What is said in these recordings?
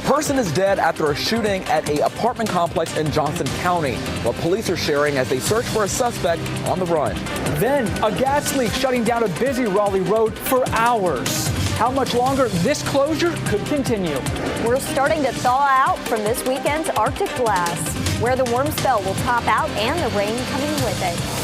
person is dead after a shooting at an apartment complex in Johnston County. What police are sharing as they search for a suspect on the run. Then a gas leak shutting down a busy Raleigh road for hours. How much longer this closure could continue. We're starting to thaw out from this weekend's Arctic blast, where the warm spell will top out and the rain coming with it.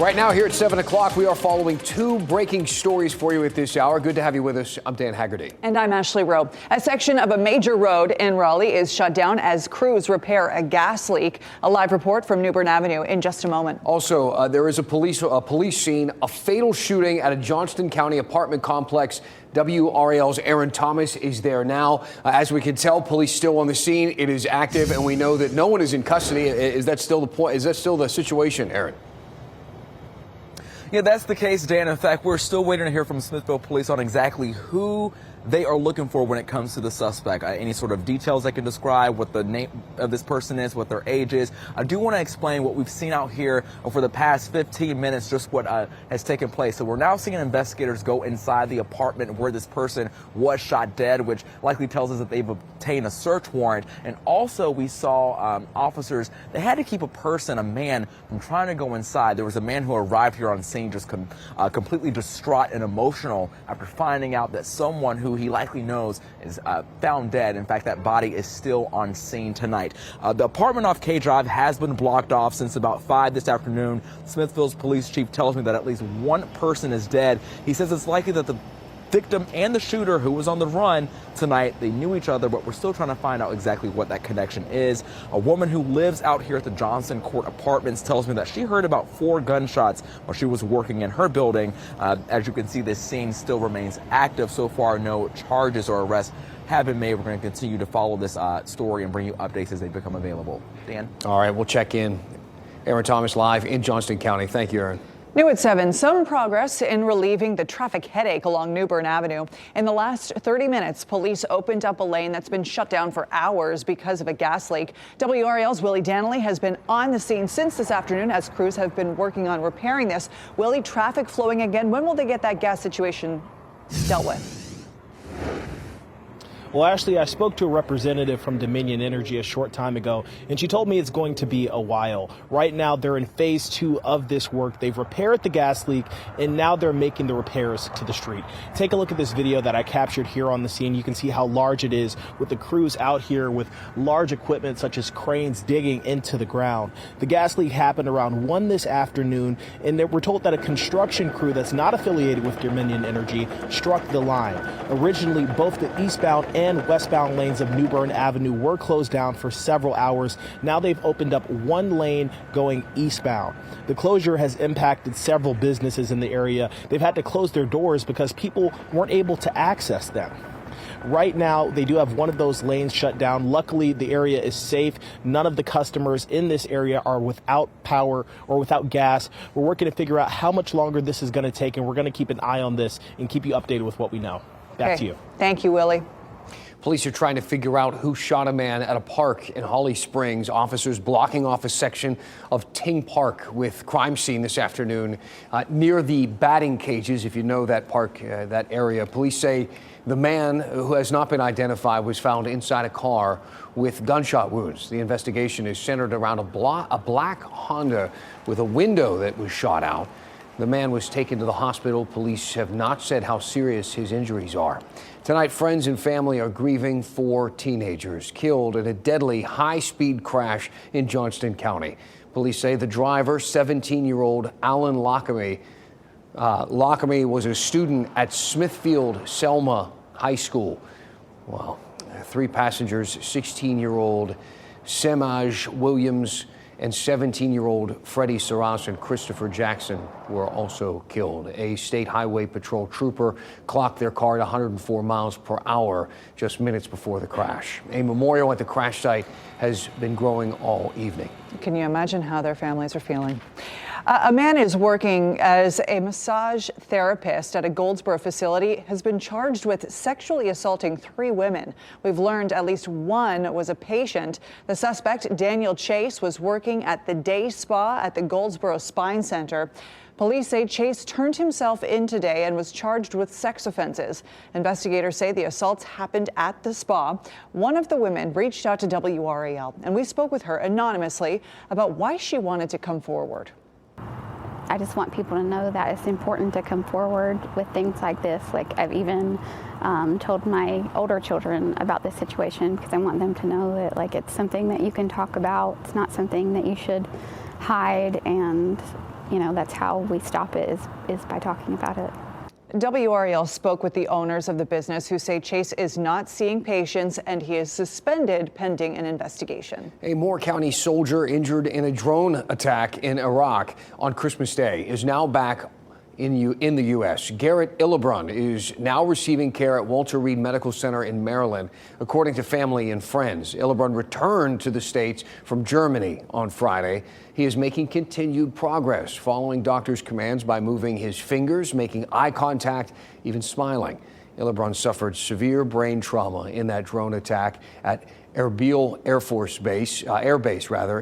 Right now here at 7 o'clock, we are following two breaking stories for you at this hour. Good to have you with us. I'm Dan Haggerty. And I'm Ashley Rowe. A section of a major road in Raleigh is shut down as crews repair a gas leak. A live report from New Bern Avenue in just a moment. Also, there is a police scene, a fatal shooting at a Johnston County apartment complex. WRAL's Aaron Thomas is there now. As we can tell, police still on the scene. It is active, and we know that no one is in custody. Is that still the point? Is that still the situation, Aaron? Yeah, that's the case, Dan. In fact, we're still waiting to hear from Smithville Police on exactly who they are looking for when it comes to the suspect. Any sort of details they can describe, what the name of this person is, what their age is. I do want to explain what we've seen out here for the past 15 minutes, just what has taken place. So we're now seeing investigators go inside the apartment where this person was shot dead, which likely tells us that they've obtained a search warrant. And also we saw officers, they had to keep a man, from trying to go inside. There was a man who arrived here on scene just completely distraught and emotional after finding out that someone who he likely knows is found dead. In fact, that body is still on scene tonight. The apartment off K Drive has been blocked off since about 5 this afternoon. Smithville's police chief tells me that at least one person is dead. He says it's likely that the victim and the shooter who was on the run tonight, they knew each other, but we're still trying to find out exactly what that connection is. A woman who lives out here at the Johnson Court Apartments tells me that she heard about 4 gunshots while she was working in her building. As you can see, this scene still remains active. So far, no charges or arrests have been made. We're going to continue to follow this story and bring you updates as they become available. Dan? All right, we'll check in. Aaron Thomas live in Johnston County. Thank you, Aaron. New at 7, some progress in relieving the traffic headache along New Bern Avenue. In the last 30 minutes, police opened up a lane that's been shut down for hours because of a gas leak. WRAL's Willie Danley has been on the scene since this afternoon as crews have been working on repairing this. Willie, traffic flowing again. When will they get that gas situation dealt with? Well, Ashley, I spoke to a representative from Dominion Energy a short time ago, and she told me it's going to be a while. Right now, they're in phase 2 of this work. They've repaired the gas leak, and now they're making the repairs to the street. Take a look at this video that I captured here on the scene. You can see how large it is with the crews out here with large equipment such as cranes digging into the ground. The gas leak happened around 1 this afternoon, and we're told that a construction crew that's not affiliated with Dominion Energy struck the line. Originally, both the eastbound and westbound lanes of New Bern Avenue were closed down for several hours. Now they've opened up one lane going eastbound. The closure has impacted several businesses in the area. They've had to close their doors because people weren't able to access them. Right now, they do have one of those lanes shut down. Luckily, the area is safe. None of the customers in this area are without power or without gas. We're working to figure out how much longer this is going to take, and we're going to keep an eye on this and keep you updated with what we know. Back to you. Thank you, Willie. Police are trying to figure out who shot a man at a park in Holly Springs. Officers blocking off a section of Ting Park with crime scene this afternoon near the batting cages. If you know that park, that area, police say the man who has not been identified was found inside a car with gunshot wounds. The investigation is centered around a black Honda with a window that was shot out. The man was taken to the hospital. Police have not said how serious his injuries are. Tonight, friends and family are grieving 4 teenagers killed in a deadly high-speed crash in Johnston County. Police say the driver, 17-year-old Alan Lockamy, was a student at Smithfield Selma High School. Well, 3 passengers, 16-year-old Semaj Williams and 17-year-old Freddie Saras and Christopher Jackson were also killed. A state highway patrol trooper clocked their car at 104 miles per hour just minutes before the crash. A memorial at the crash site has been growing all evening. Can you imagine how their families are feeling? A man is working as a massage therapist at a Goldsboro facility, has been charged with sexually assaulting 3 women. We've learned at least one was a patient. The suspect, Daniel Chase, was working at the day spa at the Goldsboro Spine Center. Police say Chase turned himself in today and was charged with sex offenses. Investigators say the assaults happened at the spa. One of the women reached out to WRAL, and we spoke with her anonymously about why she wanted to come forward. I just want people to know that it's important to come forward with things like this. Like, I've even told my older children about this situation because I want them to know that, like, it's something that you can talk about. It's not something that you should hide, and that's how we stop it is by talking about it. WRAL spoke with the owners of the business who say Chase is not seeing patients and he is suspended pending an investigation. A Moore County soldier injured in a drone attack in Iraq on Christmas Day is now back in the U.S. Garrett Illebrun is now receiving care at Walter Reed Medical Center in Maryland, according to family and friends. Illebrun returned to the States from Germany on Friday. He is making continued progress, following doctors' commands by moving his fingers, making eye contact, even smiling. Illebrun suffered severe brain trauma in that drone attack at Erbil Air Base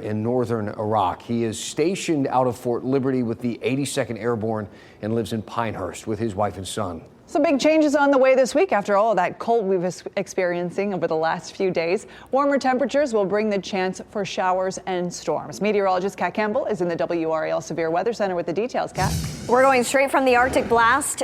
in northern Iraq. He is stationed out of Fort Liberty with the 82nd Airborne and lives in Pinehurst with his wife and son. Some big changes on the way this week after all of that cold we've been experiencing over the last few days. Warmer temperatures will bring the chance for showers and storms. Meteorologist Kat Campbell is in the WRAL Severe Weather Center with the details. Kat? We're going straight from the Arctic blast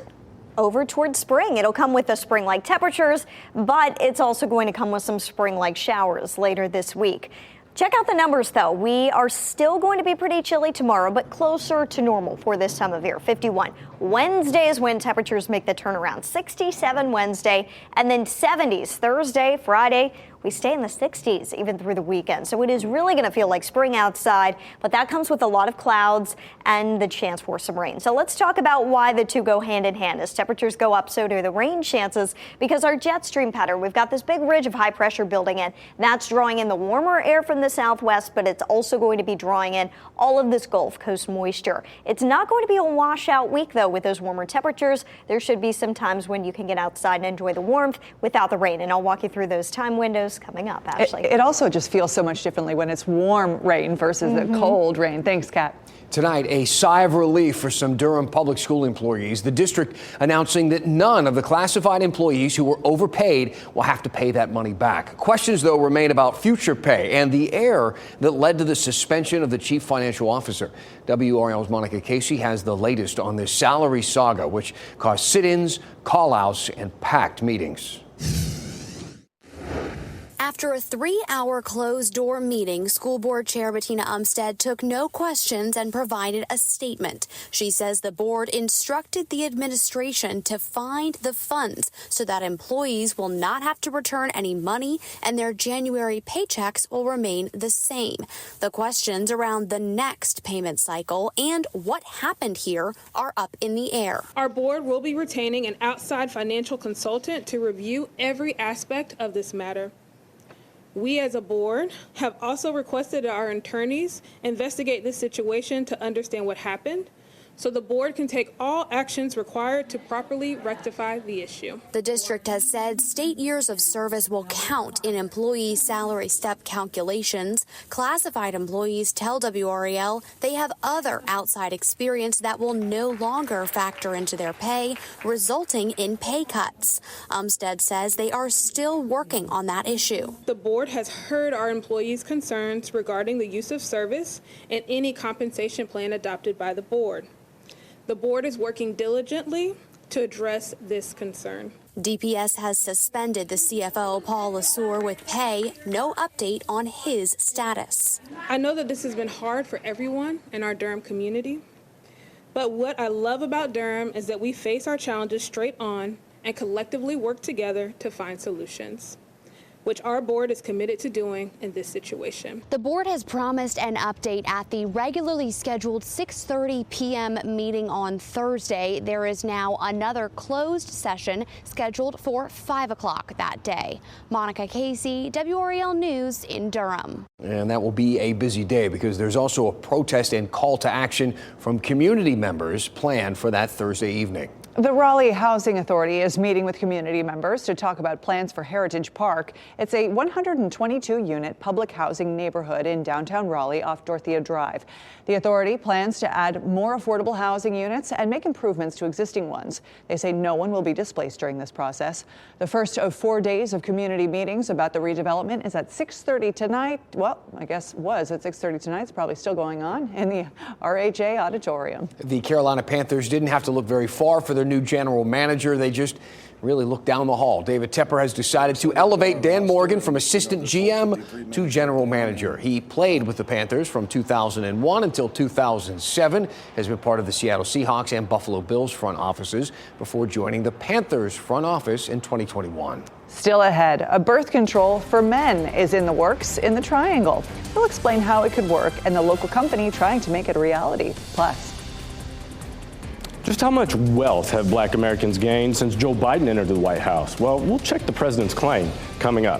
over towards spring. It'll come with the spring-like temperatures, but it's also going to come with some spring-like showers later this week. Check out the numbers, though. We are still going to be pretty chilly tomorrow, but closer to normal for this time of year. 51. Wednesday is when temperatures make the turnaround. 67 Wednesday, and then 70s Thursday, Friday. We stay in the 60s even through the weekend. So it is really going to feel like spring outside, but that comes with a lot of clouds and the chance for some rain. So let's talk about why the two go hand in hand. As temperatures go up, so do the rain chances, because our jet stream pattern, we've got this big ridge of high pressure building in. That's drawing in the warmer air from the southwest, but it's also going to be drawing in all of this Gulf Coast moisture. It's not going to be a washout week, though, with those warmer temperatures. There should be some times when you can get outside and enjoy the warmth without the rain, and I'll walk you through those time windows coming up, Ashley. It also just feels so much differently when it's warm rain versus the cold rain. Thanks, Kat. Tonight, a sigh of relief for some Durham public school employees. The district announcing that none of the classified employees who were overpaid will have to pay that money back. Questions, though, remain about future pay and the error that led to the suspension of the chief financial officer. WRAL's Monica Casey has the latest on this salary saga, which caused sit-ins, call-outs, and packed meetings. After a 3-hour closed-door meeting, School Board Chair Bettina Umstead took no questions and provided a statement. She says the board instructed the administration to find the funds so that employees will not have to return any money and their January paychecks will remain the same. The questions around the next payment cycle and what happened here are up in the air. Our board will be retaining an outside financial consultant to review every aspect of this matter. We as a board have also requested that our attorneys investigate this situation to understand what happened, so the board can take all actions required to properly rectify the issue. The district has said state years of service will count in employee salary step calculations. Classified employees tell WRAL they have other outside experience that will no longer factor into their pay, resulting in pay cuts. Umstead says they are still working on that issue. The board has heard our employees' concerns regarding the use of service and any compensation plan adopted by the board. The board is working diligently to address this concern. DPS has suspended the CFO, Paul Lesueur, with pay. No update on his status. I know that this has been hard for everyone in our Durham community, but what I love about Durham is that we face our challenges straight on and collectively work together to find solutions, which our board is committed to doing in this situation. The board has promised an update at the regularly scheduled 6:30 p.m. meeting on Thursday. There is now another closed session scheduled for 5 o'clock that day. Monica Casey, WRAL News in Durham. And that will be a busy day because there's also a protest and call to action from community members planned for that Thursday evening. The Raleigh Housing Authority is meeting with community members to talk about plans for Heritage Park. It's a 122-unit public housing neighborhood in downtown Raleigh off Dorothea Drive. The authority plans to add more affordable housing units and make improvements to existing ones. They say no one will be displaced during this process. The first of 4 days of community meetings about the redevelopment is at 6:30 tonight. Well, I guess was at 6:30 tonight. It's probably still going on in the RHA auditorium. The Carolina Panthers didn't have to look very far for their new general manager. They just really looked down the hall. David Tepper has decided to elevate Dan Morgan from assistant GM to general manager. He played with the Panthers from 2001 until 2007, has been part of the Seattle Seahawks and Buffalo Bills front offices before joining the Panthers front office in 2021. Still ahead, a birth control for men is in the works in the Triangle. We'll explain how it could work and the local company trying to make it a reality. Plus, just how much wealth have black Americans gained since Joe Biden entered the White House? Well, we'll check the president's claim coming up.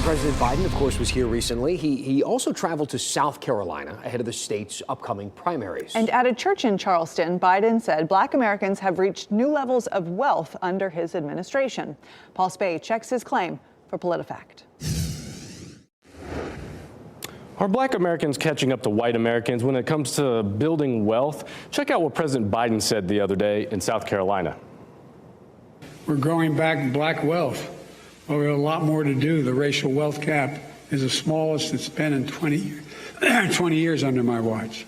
President Biden, of course, was here recently. He also traveled to South Carolina ahead of the state's upcoming primaries. And at a church in Charleston, Biden said black Americans have reached new levels of wealth under his administration. Paul Spade checks his claim for PolitiFact. Are black Americans catching up to white Americans when it comes to building wealth? Check out what President Biden said the other day in South Carolina. We're growing back black wealth, but we have a lot more to do. The racial wealth gap is the smallest it's been in 20 years under my watch.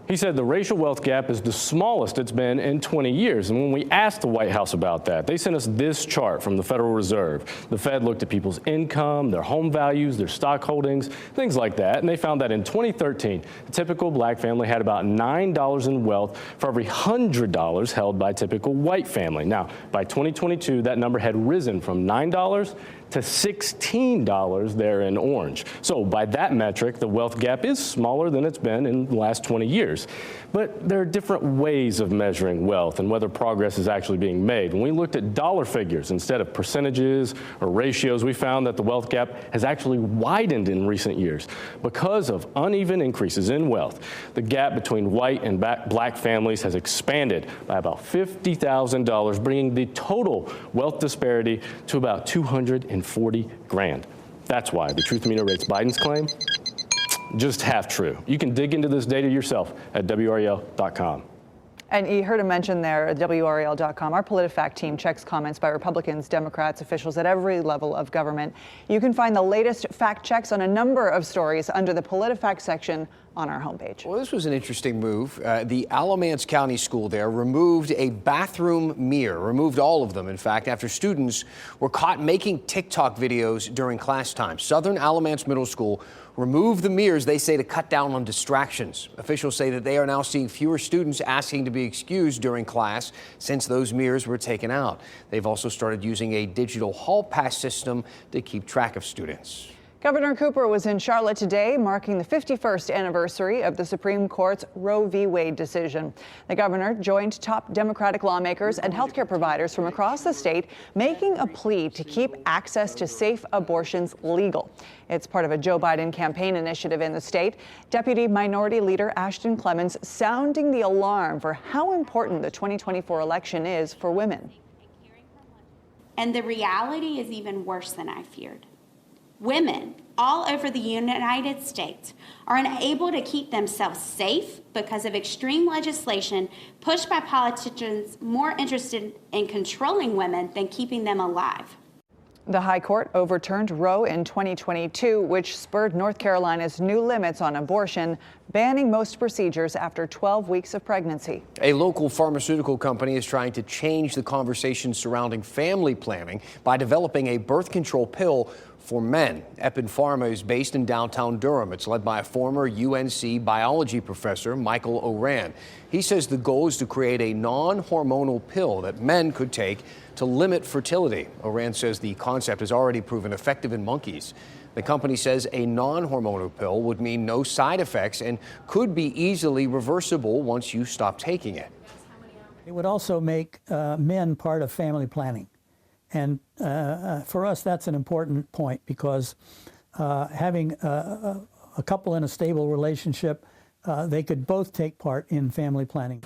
He said the racial wealth gap is the smallest it's been in 20 years. And when we asked the White House about that, they sent us this chart from the Federal Reserve. The Fed looked at people's income, their home values, their stock holdings, things like that. And they found that in 2013, a typical black family had about $9 in wealth for every $100 held by a typical white family. Now, by 2022, that number had risen from $9 to $16 there in orange. So by that metric, the wealth gap is smaller than it's been in the last 20 years. But there are different ways of measuring wealth and whether progress is actually being made. When we looked at dollar figures instead of percentages or ratios, we found that the wealth gap has actually widened in recent years because of uneven increases in wealth. The gap between white and black families has expanded by about $50,000, bringing the total wealth disparity to about $240 grand. That's why the Truth Meter rates Biden's claim just half true. You can dig into this data yourself at WRAL.com. And you heard him mention there at WRAL.com. Our PolitiFact team checks comments by Republicans, Democrats, officials at every level of government. You can find the latest fact checks on a number of stories under the PolitiFact section on our homepage. Well, this was an interesting move. The Alamance County School there removed a bathroom mirror, removed all of them, in fact, after students were caught making TikTok videos during class time. Southern Alamance Middle School removed the mirrors, they say, to cut down on distractions. Officials say that they are now seeing fewer students asking to be excused during class since those mirrors were taken out. They've also started using a digital hall pass system to keep track of students. Governor Cooper was in Charlotte today, marking the 51st anniversary of the Supreme Court's Roe v. Wade decision. The governor joined top Democratic lawmakers and healthcare providers from across the state, making a plea to keep access to safe abortions legal. It's part of a Joe Biden campaign initiative in the state. Deputy Minority Leader Ashton Clemens sounding the alarm for how important the 2024 election is for women. And the reality is even worse than I feared. Women all over the United States are unable to keep themselves safe because of extreme legislation pushed by politicians more interested in controlling women than keeping them alive. The High Court overturned Roe in 2022, which spurred North Carolina's new limits on abortion, banning most procedures after 12 weeks of pregnancy. A local pharmaceutical company is trying to change the conversation surrounding family planning by developing a birth control pill for men. Eppin Pharma is based in downtown Durham. It's led by a former UNC biology professor, Michael Oran. He says the goal is to create a non-hormonal pill that men could take to limit fertility. Oran says the concept has already proven effective in monkeys. The company says a non-hormonal pill would mean no side effects and could be easily reversible once you stop taking it. It would also make men part of family planning. And for us, that's an important point because having a couple in a stable relationship, they could both take part in family planning.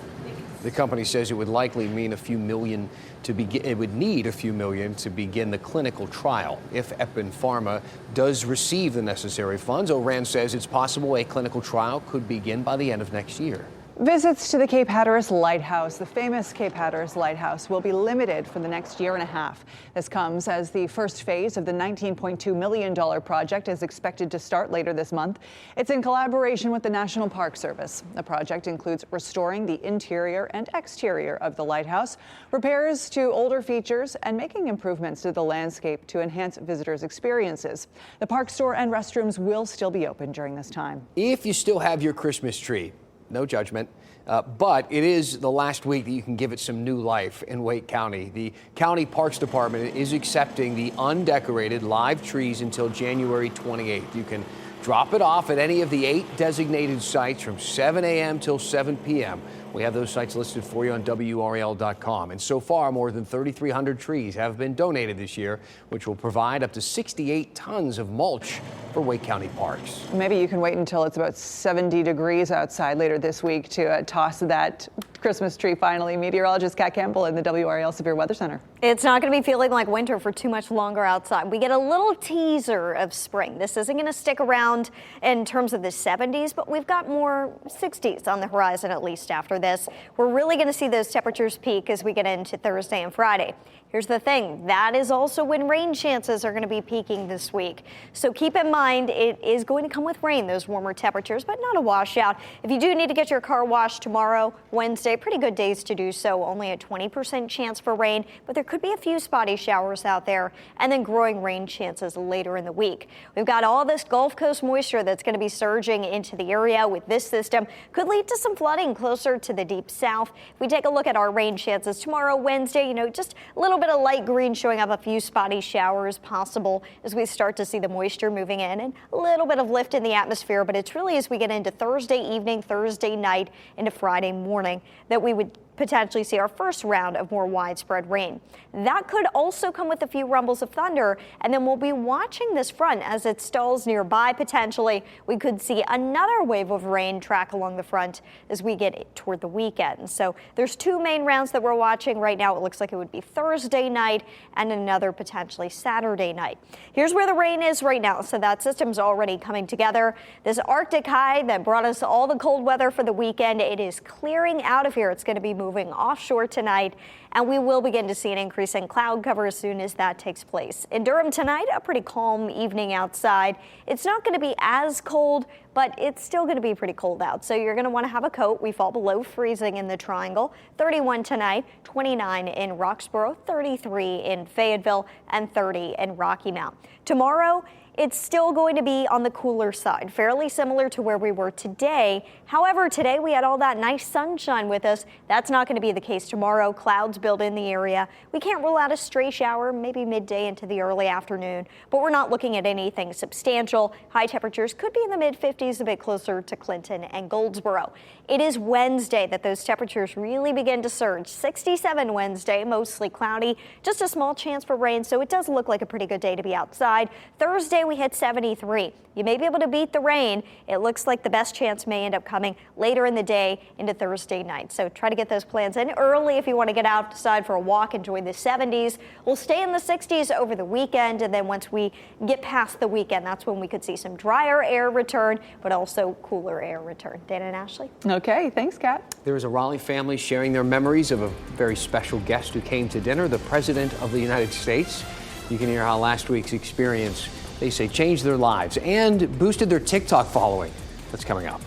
The company says it would likely mean a few million to begin. It would need a few million to begin the clinical trial. If Eppin Pharma does receive the necessary funds, O'Rand says it's possible a clinical trial could begin by the end of next year. Visits to the Cape Hatteras Lighthouse, the famous Cape Hatteras Lighthouse, will be limited for the next year and a half. This comes as the first phase of the $19.2 million project is expected to start later this month. It's in collaboration with the National Park Service. The project includes restoring the interior and exterior of the lighthouse, repairs to older features, and making improvements to the landscape to enhance visitors' experiences. The park store and restrooms will still be open during this time. If you still have your Christmas tree, no judgment, but it is the last week that you can give it some new life in Wake County. The County Parks Department is accepting the undecorated live trees until January 28th. You can drop it off at any of the 8 designated sites from 7 a.m. till 7 p.m. We have those sites listed for you on WRAL.com. And so far, more than 3,300 trees have been donated this year, which will provide up to 68 tons of mulch for Wake County parks. Maybe you can wait until it's about 70 degrees outside later this week to toss that Christmas tree finally. Meteorologist Kat Campbell in the WRAL Severe Weather Center. It's not going to be feeling like winter for too much longer outside. We get a little teaser of spring. This isn't going to stick around in terms of the 70s, but we've got more 60s on the horizon, at least after this. We're really going to see those temperatures peak as we get into Thursday and Friday. Here's the thing, that is also when rain chances are going to be peaking this week. So keep in mind, it is going to come with rain, those warmer temperatures, but not a washout. If you do need to get your car washed tomorrow, Wednesday, pretty good days to do so. Only a 20% chance for rain, but there could be a few spotty showers out there, and then growing rain chances later in the week. We've got all this Gulf Coast moisture that's going to be surging into the area with this system. Could lead to some flooding closer to the deep south. If we take a look at our rain chances tomorrow, Wednesday, just a little bit of light green showing up, a few spotty showers possible as we start to see the moisture moving in and a little bit of lift in the atmosphere. But it's really as we get into Thursday evening, Thursday night into Friday morning that we would potentially see our first round of more widespread rain. That could also come with a few rumbles of thunder, and then we'll be watching this front as it stalls nearby. Potentially, we could see another wave of rain track along the front as we get toward the weekend. So there's 2 main rounds that we're watching right now. It looks like it would be Thursday night and another potentially Saturday night. Here's where the rain is right now. So that system's already coming together. This Arctic high that brought us all the cold weather for the weekend, it is clearing out of here. It's going to be moving offshore tonight, and we will begin to see an increase in cloud cover as soon as that takes place. In Durham tonight, a pretty calm evening outside. It's not going to be as cold, but it's still going to be pretty cold out. So you're going to want to have a coat. We fall below freezing in the Triangle. 31 tonight, 29 in Roxborough, 33 in Fayetteville, and 30 in Rocky Mount. Tomorrow, it's still going to be on the cooler side, fairly similar to where we were today. However, today we had all that nice sunshine with us. That's not going to be the case tomorrow. Clouds build in the area. We can't rule out a stray shower, maybe midday into the early afternoon, but we're not looking at anything substantial. High temperatures could be in the mid-50s, a bit closer to Clinton and Goldsboro. It is Wednesday that those temperatures really begin to surge. 67 Wednesday, mostly cloudy, just a small chance for rain, so it does look like a pretty good day to be outside. Thursday, we hit 73. You may be able to beat the rain. It looks like the best chance may end up coming later in the day into Thursday night. So try to get those plans in early if you want to get outside for a walk, enjoy the 70s. We'll stay in the 60s over the weekend, and then once we get past the weekend, that's when we could see some drier air return, but also cooler air return. Dana and Ashley. Okay, thanks, Kat. There is a Raleigh family sharing their memories of a very special guest who came to dinner, the President of the United States. You can hear how last week's experience, they say, changed their lives and boosted their TikTok following. That's coming up.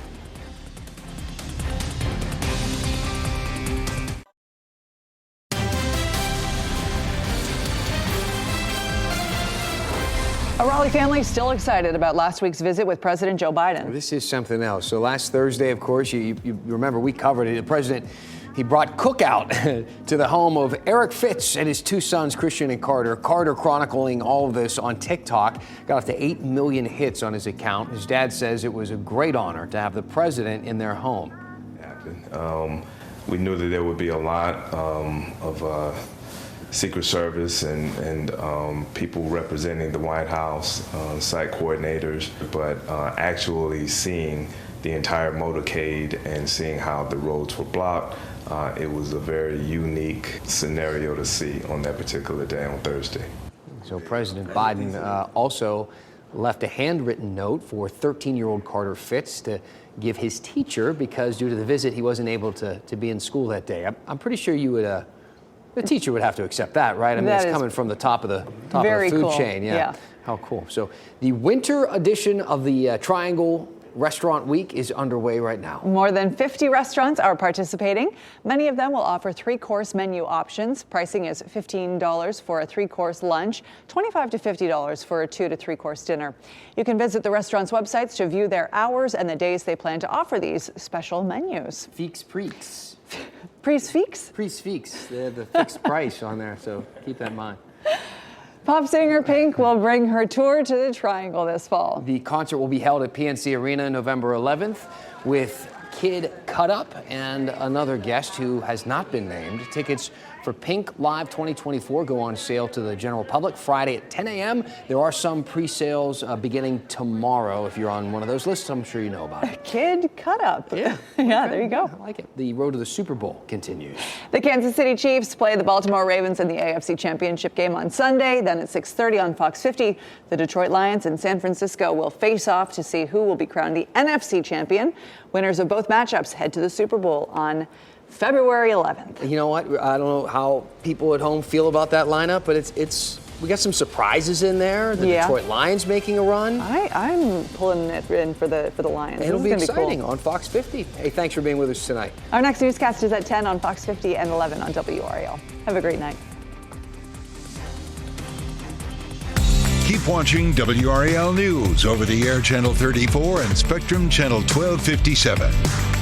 A Raleigh family still excited about last week's visit with President Joe Biden. This is something else. So last Thursday, of course, you remember we covered it. The president, he brought cookout to the home of Eric Fitz and his 2 sons, Christian and Carter. Carter chronicling all of this on TikTok. Got up to 8 million hits on his account. His dad says it was a great honor to have the president in their home. We knew that there would be a lot of Secret Service and people representing the White House, site coordinators, but actually seeing the entire motorcade and seeing how the roads were blocked, it was a very unique scenario to see on that particular day on Thursday. So President Biden also left a handwritten note for 13-year-old Carter Fitz to give his teacher because due to the visit he wasn't able to be in school that day. I'm pretty sure you would. The teacher would have to accept that, right? I mean, it's coming from the top of the food chain. Yeah. How cool. So the winter edition of the Triangle Restaurant Week is underway right now. More than 50 restaurants are participating. Many of them will offer 3-course menu options. Pricing is $15 for a 3-course lunch, $25 to $50 for a 2 to 3-course dinner. You can visit the restaurants' websites to view their hours and the days they plan to offer these special menus. Feeks Preeks. Pre-Feeks? Pre-Feeks. They have the fixed price on there, so keep that in mind. Pop singer Pink will bring her tour to the Triangle this fall. The concert will be held at PNC Arena November 11th with Kid Cut Up and another guest who has not been named. Tickets for Pink Live 2024 go on sale to the general public Friday at 10 a.m. There are some pre-sales beginning tomorrow. If you're on one of those lists, I'm sure you know about it. Kid Cut Up. Yeah. Yeah, there you go. I like it. The road to the Super Bowl continues. The Kansas City Chiefs play the Baltimore Ravens in the AFC Championship game on Sunday. Then at 6:30 on Fox 50, the Detroit Lions in San Francisco will face off to see who will be crowned the NFC champion. Winners of both matchups head to the Super Bowl on February 11th. You know what? I don't know how people at home feel about that lineup, but we got some surprises in there. The Detroit Lions making a run. I'm pulling it in for the Lions. It'll be exciting on Fox 50. Hey, thanks for being with us tonight. Our next newscast is at 10 on Fox 50 and 11 on WRAL. Have a great night. Keep watching WRAL News over the air Channel 34 and Spectrum Channel 1257.